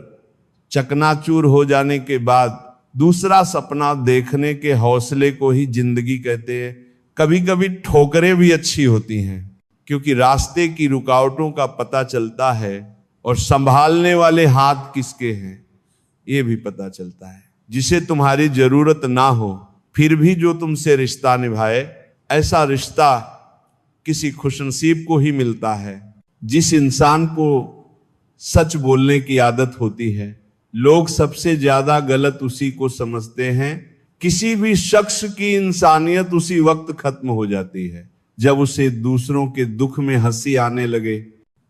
चकनाचूर हो जाने के बाद दूसरा सपना देखने के हौसले को ही जिंदगी कहते हैं। कभी कभी ठोकरें भी अच्छी होती हैं, क्योंकि रास्ते की रुकावटों का पता चलता है और संभालने वाले हाथ किसके हैं ये भी पता चलता है। जिसे तुम्हारी जरूरत ना हो फिर भी जो तुमसे रिश्ता निभाए, ऐसा रिश्ता किसी खुशनसीब को ही मिलता है। जिस इंसान को सच बोलने की आदत होती है, लोग सबसे ज्यादा गलत उसी को समझते हैं। किसी भी शख्स की इंसानियत उसी वक्त खत्म हो जाती है जब उसे दूसरों के दुख में हंसी आने लगे।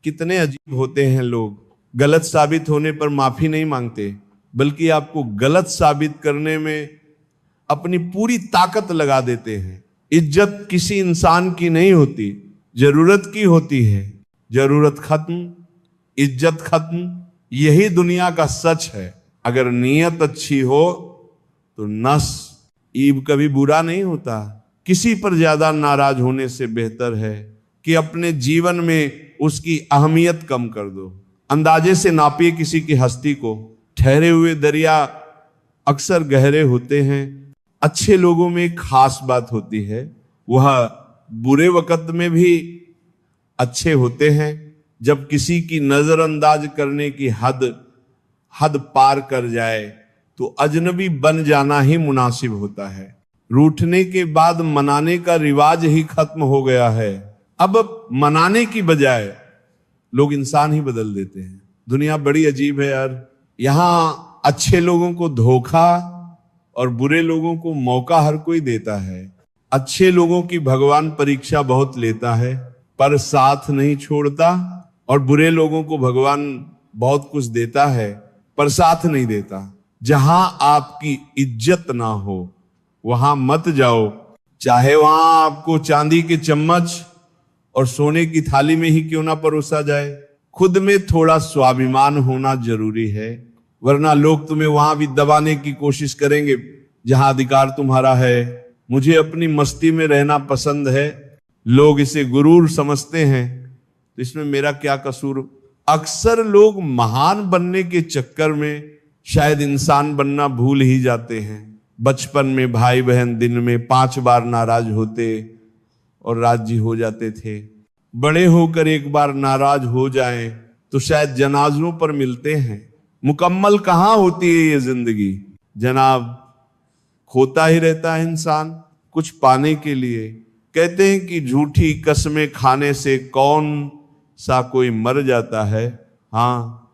कितने अजीब होते हैं लोग, गलत साबित होने पर माफी नहीं मांगते, बल्कि आपको गलत साबित करने में अपनी पूरी ताकत लगा देते हैं। इज्जत किसी इंसान की नहीं होती, जरूरत की होती है। जरूरत खत्म, इज्जत खत्म, यही दुनिया का सच है। अगर नीयत अच्छी हो तो नस ईब कभी बुरा नहीं होता। किसी पर ज्यादा नाराज होने से बेहतर है कि अपने जीवन में उसकी अहमियत कम कर दो। अंदाजे से नापिए किसी की हस्ती को। ठहरे हुए दरिया अक्सर गहरे होते हैं। अच्छे लोगों में एक खास बात होती है, वह बुरे वक्त में भी अच्छे होते हैं। जब किसी की नजरअंदाज करने की हद पार कर जाए तो अजनबी बन जाना ही मुनासिब होता है। रूठने के बाद मनाने का रिवाज ही खत्म हो गया है। अब मनाने की बजाय लोग इंसान ही बदल देते हैं। दुनिया बड़ी अजीब है यार। यहां अच्छे लोगों को धोखा और बुरे लोगों को मौका हर कोई देता है। अच्छे लोगों की भगवान परीक्षा बहुत लेता है पर साथ नहीं छोड़ता, और बुरे लोगों को भगवान बहुत कुछ देता है पर साथ नहीं देता। जहां आपकी इज्जत ना हो वहां मत जाओ, चाहे वहां आपको चांदी के चम्मच और सोने की थाली में ही क्यों ना परोसा जाए। खुद में थोड़ा स्वाभिमान होना जरूरी है, वरना लोग तुम्हें वहां भी दबाने की कोशिश करेंगे जहां अधिकार तुम्हारा है। मुझे अपनी मस्ती में रहना पसंद है, लोग इसे गुरूर समझते हैं, तो इसमें मेरा क्या कसूर। अक्सर लोग महान बनने के चक्कर में शायद इंसान बनना भूल ही जाते हैं। बचपन में भाई बहन दिन में 5 बार नाराज होते और राजी हो जाते थे। बड़े होकर एक बार नाराज हो जाएं तो शायद जनाजों पर मिलते हैं। मुकम्मल कहां होती है ये जिंदगी जनाब, खोता ही रहता है इंसान कुछ पाने के लिए। कहते हैं कि झूठी कसमें खाने से कौन सा कोई मर जाता है। हाँ,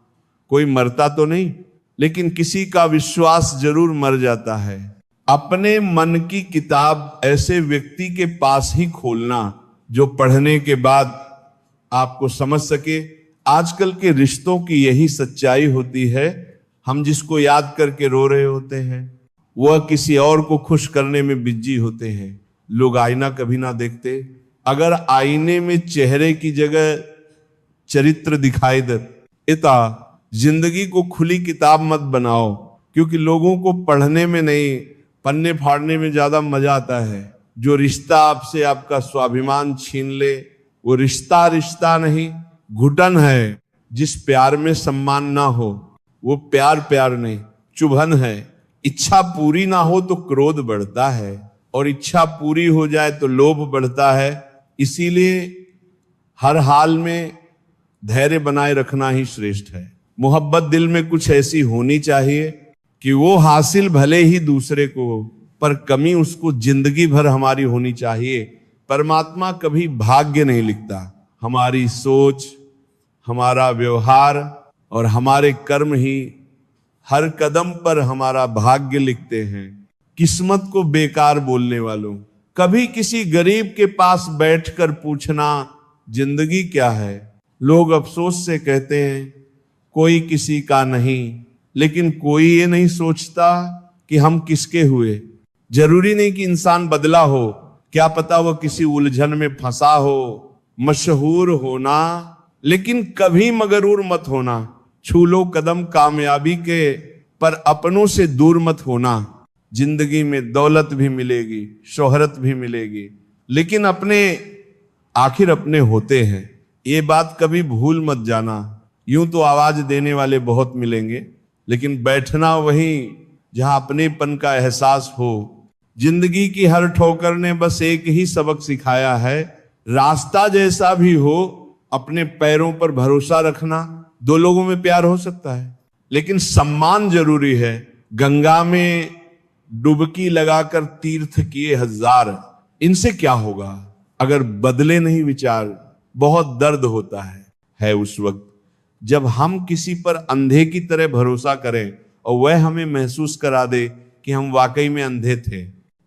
कोई मरता तो नहीं, लेकिन किसी का विश्वास जरूर मर जाता है। अपने मन की किताब ऐसे व्यक्ति के पास ही खोलना जो पढ़ने के बाद आपको समझ सके। आजकल के रिश्तों की यही सच्चाई होती है। हम जिसको याद करके रो रहे होते हैं वह किसी और को खुश करने में बिजी होते हैं। लोग आईना कभी ना देखते। अगर आईने में चेहरे की जगह चरित्र दिखाई देता, जिंदगी को खुली किताब मत बनाओ, क्योंकि लोगों को पढ़ने में नहीं पन्ने फाड़ने में ज्यादा मजा आता है। जो रिश्ता आपसे आपका स्वाभिमान छीन ले वो रिश्ता नहीं, घुटन है। जिस प्यार में सम्मान ना हो वो प्यार नहीं, चुभन है। इच्छा पूरी ना हो तो क्रोध बढ़ता है, और इच्छा पूरी हो जाए तो लोभ बढ़ता है। इसीलिए हर हाल में धैर्य बनाए रखना ही श्रेष्ठ है। मोहब्बत दिल में कुछ ऐसी होनी चाहिए कि वो हासिल भले ही दूसरे को, पर कमी उसको जिंदगी भर हमारी होनी चाहिए। परमात्मा कभी भाग्य नहीं लिखता, हमारी सोच, हमारा व्यवहार और हमारे कर्म ही हर कदम पर हमारा भाग्य लिखते हैं। किस्मत को बेकार बोलने वालों, कभी किसी गरीब के पास बैठकर पूछना जिंदगी क्या है। लोग अफसोस से कहते हैं कोई किसी का नहीं, लेकिन कोई ये नहीं सोचता कि हम किसके हुए। जरूरी नहीं कि इंसान बदला हो, क्या पता वो किसी उलझन में फंसा हो। मशहूर होना लेकिन कभी मगरूर मत होना। छू लो कदम कामयाबी के, पर अपनों से दूर मत होना। जिंदगी में दौलत भी मिलेगी, शोहरत भी मिलेगी, लेकिन आखिर अपने होते हैं। ये बात कभी भूल मत जाना। यूं तो आवाज देने वाले बहुत मिलेंगे, लेकिन बैठना वहीं जहां अपनेपन का एहसास हो। जिंदगी की हर ठोकर ने बस एक ही सबक सिखाया है, रास्ता जैसा भी हो अपने पैरों पर भरोसा रखना। 2 लोगों में प्यार हो सकता है, लेकिन सम्मान जरूरी है। गंगा में डुबकी लगाकर तीर्थ किए 1000, इनसे क्या होगा अगर बदले नहीं विचार। बहुत दर्द होता है उस वक्त जब हम किसी पर अंधे की तरह भरोसा करें और वह हमें महसूस करा दे कि हम वाकई में अंधे थे।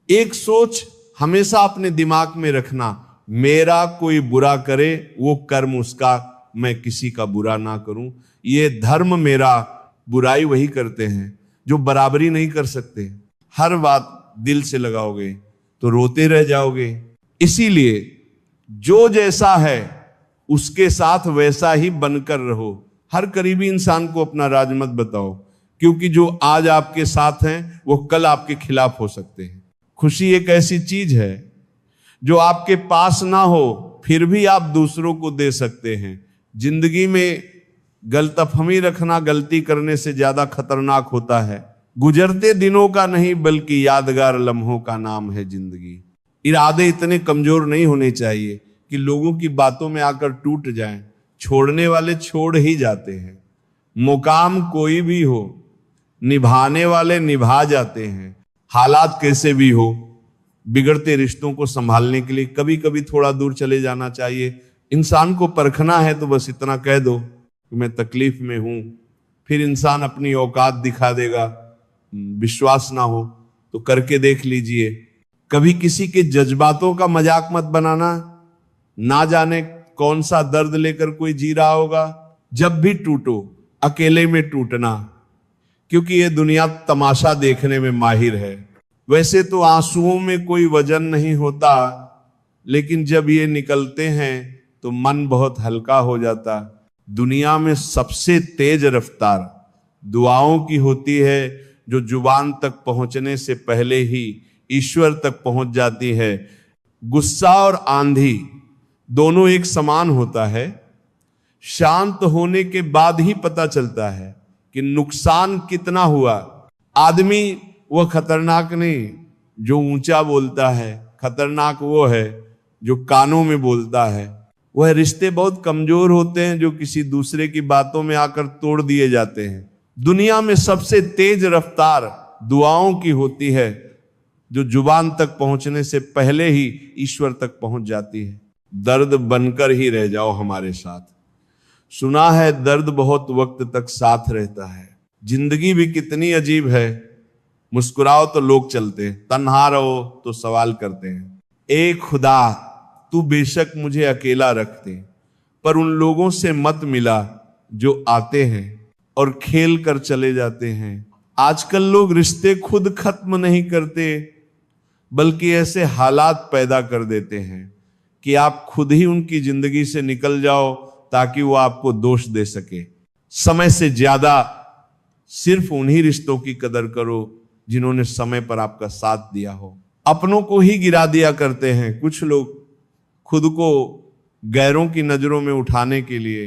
एक सोच हमेशा अपने दिमाग में रखना, मेरा कोई बुरा करे वो कर्म उसका, मैं किसी का बुरा ना करूं। ये धर्म मेरा, बुराई वही करते हैं जो बराबरी नहीं कर सकते। हर बात दिल से लगाओगे तो रोते रह जाओगे। इसीलिए जो जैसा है उसके साथ वैसा ही बनकर रहो। हर करीबी इंसान को अपना राज मत बताओ, क्योंकि जो आज आपके साथ हैं वो कल आपके खिलाफ हो सकते हैं। खुशी एक ऐसी चीज है जो आपके पास ना हो फिर भी आप दूसरों को दे सकते हैं। जिंदगी में गलतफहमी रखना गलती करने से ज्यादा खतरनाक होता है। गुजरते दिनों का नहीं बल्कि यादगार लम्हों का नाम है जिंदगी। इरादे इतने कमजोर नहीं होने चाहिए कि लोगों की बातों में आकर टूट जाएं। छोड़ने वाले छोड़ ही जाते हैं। मुकाम कोई भी हो, निभाने वाले निभा जाते हैं। हालात कैसे भी हो, बिगड़ते रिश्तों को संभालने के लिए कभी कभी थोड़ा दूर चले जाना चाहिए। इंसान को परखना है तो बस इतना कह दो कि मैं तकलीफ में हूं, फिर इंसान अपनी औकात दिखा देगा। विश्वास ना हो तो करके देख लीजिए। कभी किसी के जज्बातों का मजाक मत बनाना। ना जाने कौन सा दर्द लेकर कोई जी रहा होगा। जब भी टूटो अकेले में टूटना, क्योंकि ये दुनिया तमाशा देखने में माहिर है। वैसे तो आंसुओं में कोई वजन नहीं होता, लेकिन जब ये निकलते हैं तो मन बहुत हल्का हो जाता। दुनिया में सबसे तेज रफ्तार दुआओं की होती है, जो जुबान तक पहुंचने से पहले ही ईश्वर तक पहुंच जाती है। गुस्सा और आंधी दोनों एक समान होता है। शांत होने के बाद ही पता चलता है कि नुकसान कितना हुआ। आदमी वह खतरनाक नहीं जो ऊंचा बोलता है, खतरनाक वो है जो कानों में बोलता है। वह रिश्ते बहुत कमजोर होते हैं जो किसी दूसरे की बातों में आकर तोड़ दिए जाते हैं। दुनिया में सबसे तेज रफ्तार दुआओं की होती है, जो जुबान तक पहुंचने से पहले ही ईश्वर तक पहुंच जाती है। दर्द बनकर ही रह जाओ हमारे साथ। सुना है दर्द बहुत वक्त तक साथ रहता है। जिंदगी भी कितनी अजीब है। मुस्कुराओ तो लोग चलते, तन्हा रहो तो सवाल करते हैं। ए खुदा, तू बेशक मुझे अकेला रखते, पर उन लोगों से मत मिला जो आते हैं और खेल कर चले जाते हैं। आजकल लोग रिश्ते खुद खत्म नहीं करते, बल्कि ऐसे हालात पैदा कर देते हैं कि आप खुद ही उनकी जिंदगी से निकल जाओ ताकि वो आपको दोष दे सके। समय से ज्यादा सिर्फ उन्हीं रिश्तों की कदर करो जिन्होंने समय पर आपका साथ दिया हो। अपनों को ही गिरा दिया करते हैं कुछ लोग। खुद को गैरों की नजरों में उठाने के लिए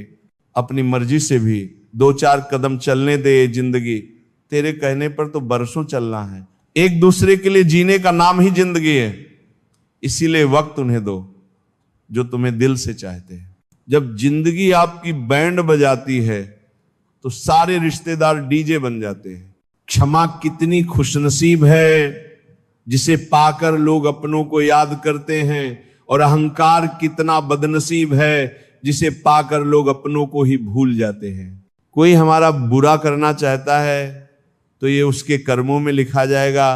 अपनी मर्जी से भी 2-4 कदम चलने दे। जिंदगी तेरे कहने पर तो बरसों चलना है। एक दूसरे के लिए जीने का नाम ही जिंदगी है। इसीलिए वक्त उन्हें दो जो तुम्हें दिल से चाहते हैं। जब जिंदगी आपकी बैंड बजाती है तो सारे रिश्तेदार डीजे बन जाते हैं। क्षमा कितनी खुशनसीब है जिसे पाकर लोग अपनों को याद करते हैं, और अहंकार कितना बदनसीब है जिसे पाकर लोग अपनों को ही भूल जाते हैं। कोई हमारा बुरा करना चाहता है तो ये उसके कर्मों में लिखा जाएगा।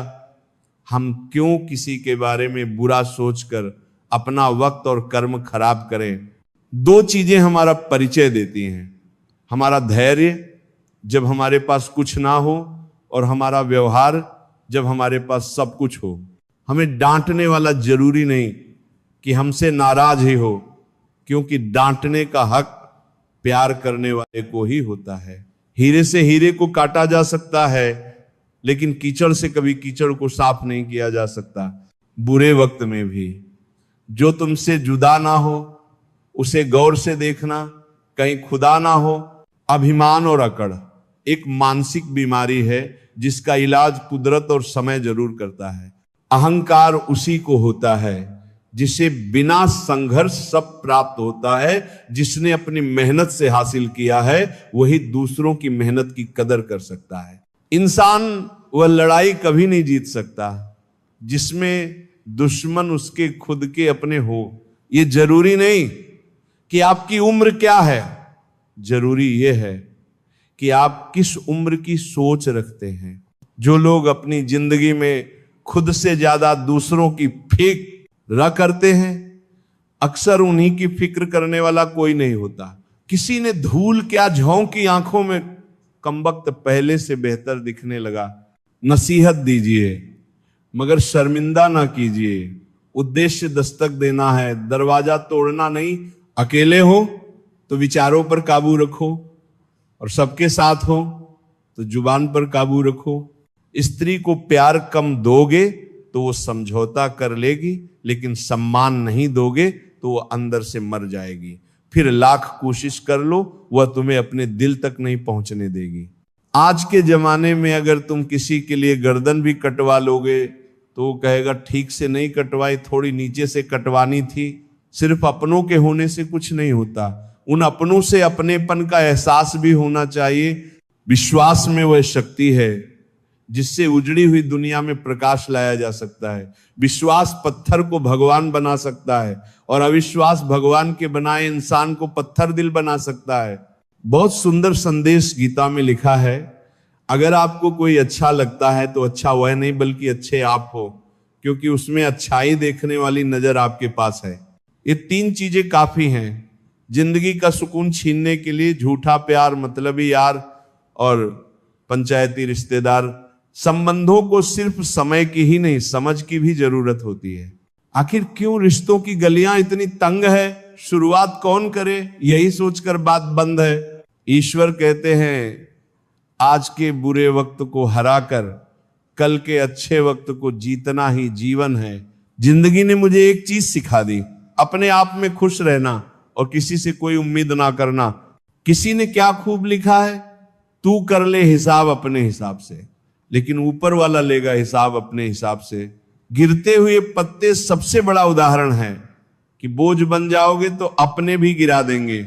हम क्यों किसी के बारे में बुरा सोचकर अपना वक्त और कर्म खराब करें। 2 चीजें हमारा परिचय देती हैं, हमारा धैर्य जब हमारे पास कुछ ना हो, और हमारा व्यवहार जब हमारे पास सब कुछ हो। हमें डांटने वाला जरूरी नहीं कि हमसे नाराज ही हो, क्योंकि डांटने का हक प्यार करने वाले को ही होता है। हीरे से हीरे को काटा जा सकता है, लेकिन कीचड़ से कभी कीचड़ को साफ नहीं किया जा सकता। बुरे वक्त में भी जो तुमसे जुदा ना हो उसे गौर से देखना, कहीं खुदा ना हो। अभिमान और अकड़ एक मानसिक बीमारी है जिसका इलाज कुदरत और समय जरूर करता है। अहंकार उसी को होता है जिसे बिना संघर्ष सब प्राप्त होता है। जिसने अपनी मेहनत से हासिल किया है वही दूसरों की मेहनत की कदर कर सकता है। इंसान वह लड़ाई कभी नहीं जीत सकता जिसमें दुश्मन उसके खुद के अपने हो। ये जरूरी नहीं कि आपकी उम्र क्या है, जरूरी यह है कि आप किस उम्र की सोच रखते हैं। जो लोग अपनी जिंदगी में खुद से ज्यादा दूसरों की फेक करते हैं अक्सर उन्हीं की फिक्र करने वाला कोई नहीं होता। किसी ने धूल क्या झोंकी आंखों में, कमबख्त पहले से बेहतर दिखने लगा। नसीहत दीजिए मगर शर्मिंदा ना कीजिए। उद्देश्य दस्तक देना है, दरवाजा तोड़ना नहीं। अकेले हो तो विचारों पर काबू रखो, और सबके साथ हो तो जुबान पर काबू रखो। स्त्री को प्यार कम दोगे तो वो समझौता कर लेगी, लेकिन सम्मान नहीं दोगे तो वो अंदर से मर जाएगी। फिर लाख कोशिश कर लो, वह तुम्हें अपने दिल तक नहीं पहुंचने देगी। आज के जमाने में अगर तुम किसी के लिए गर्दन भी कटवा लोगे तो वो कहेगा ठीक से नहीं कटवाई, थोड़ी नीचे से कटवानी थी। सिर्फ अपनों के होने से कुछ नहीं होता, उन अपनों से अपनेपन का एहसास भी होना चाहिए। विश्वास में वह शक्ति है जिससे उजड़ी हुई दुनिया में प्रकाश लाया जा सकता है। विश्वास पत्थर को भगवान बना सकता है, और अविश्वास भगवान के बनाए इंसान को पत्थर दिल बना सकता है। बहुत सुंदर संदेश गीता में लिखा है, अगर आपको कोई अच्छा लगता है तो अच्छा वह नहीं बल्कि अच्छे आप हो, क्योंकि उसमें अच्छाई देखने वाली नजर आपके पास है। ये 3 चीजें काफी हैं जिंदगी का सुकून छीनने के लिए। झूठा प्यार, मतलबी यार और पंचायती रिश्तेदार। संबंधों को सिर्फ समय की ही नहीं, समझ की भी जरूरत होती है। आखिर क्यों रिश्तों की गलियां इतनी तंग है, शुरुआत कौन करे, यही सोचकर बात बंद है। ईश्वर कहते हैं आज के बुरे वक्त को हराकर कल के अच्छे वक्त को जीतना ही जीवन है। जिंदगी ने मुझे एक चीज सिखा दी, अपने आप में खुश रहना और किसी से कोई उम्मीद ना करना। किसी ने क्या खूब लिखा है, तू कर ले हिसाब अपने हिसाब से, लेकिन ऊपर वाला लेगा हिसाब अपने हिसाब से। गिरते हुए पत्ते सबसे बड़ा उदाहरण है कि बोझ बन जाओगे तो अपने भी गिरा देंगे।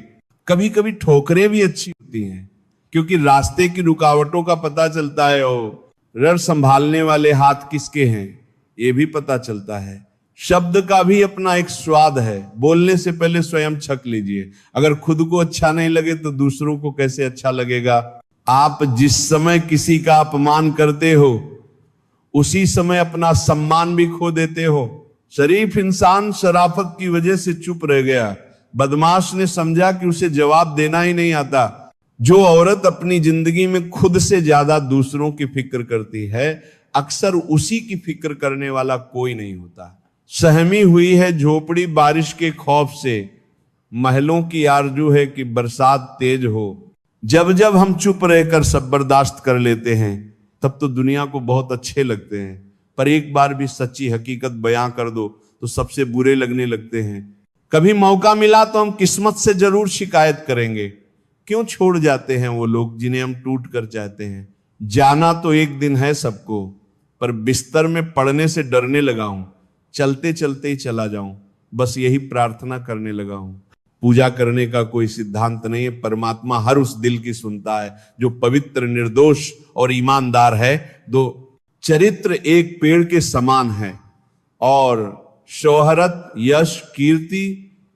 कभी कभी ठोकरें भी अच्छी होती हैं, क्योंकि रास्ते की रुकावटों का पता चलता है, और रर संभालने वाले हाथ किसके हैं ये भी पता चलता है। शब्द का भी अपना एक स्वाद है, बोलने से पहले स्वयं छक लीजिए। अगर खुद को अच्छा नहीं लगे तो दूसरों को कैसे अच्छा लगेगा। आप जिस समय किसी का अपमान करते हो उसी समय अपना सम्मान भी खो देते हो। शरीफ इंसान शराफत की वजह से चुप रह गया, बदमाश ने समझा कि उसे जवाब देना ही नहीं आता। जो औरत अपनी जिंदगी में खुद से ज्यादा दूसरों की फिक्र करती है, अक्सर उसी की फिक्र करने वाला कोई नहीं होता। सहमी हुई है झोपड़ी बारिश के खौफ से, महलों की आरजू है कि बरसात तेज हो। जब जब हम चुप रहकर सब बर्दाश्त कर लेते हैं तब तो दुनिया को बहुत अच्छे लगते हैं, पर एक बार भी सच्ची हकीकत बयां कर दो तो सबसे बुरे लगने लगते हैं। कभी मौका मिला तो हम किस्मत से जरूर शिकायत करेंगे, क्यों छोड़ जाते हैं वो लोग जिन्हें हम टूट कर चाहते हैं। जाना तो एक दिन है सबको, पर बिस्तर में पड़ने से डरने लगा हूं, चलते चलते ही चला जाऊं, बस यही प्रार्थना करने लगा हूं। पूजा करने का कोई सिद्धांत नहीं है, परमात्मा हर उस दिल की सुनता है जो पवित्र, निर्दोष और ईमानदार है। दो चरित्र एक पेड़ के समान है, और शोहरत, यश, कीर्ति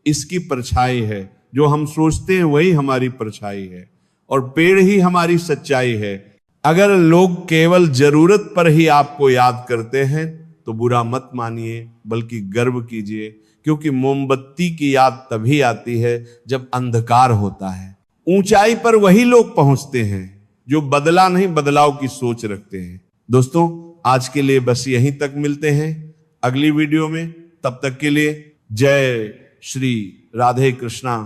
इसकी परछाई है। जो हम सोचते हैं वही हमारी परछाई है, और पेड़ ही हमारी सच्चाई है। अगर लोग केवल जरूरत पर ही आपको याद करते हैं तो बुरा मत मानिए, बल्कि गर्व कीजिए, क्योंकि मोमबत्ती की याद तभी आती है जब अंधकार होता है। ऊंचाई पर वही लोग पहुंचते हैं जो बदला नहीं, बदलाव की सोच रखते हैं। दोस्तों, आज के लिए बस यहीं तक, मिलते हैं अगली वीडियो में। तब तक के लिए जय श्री राधे कृष्णा।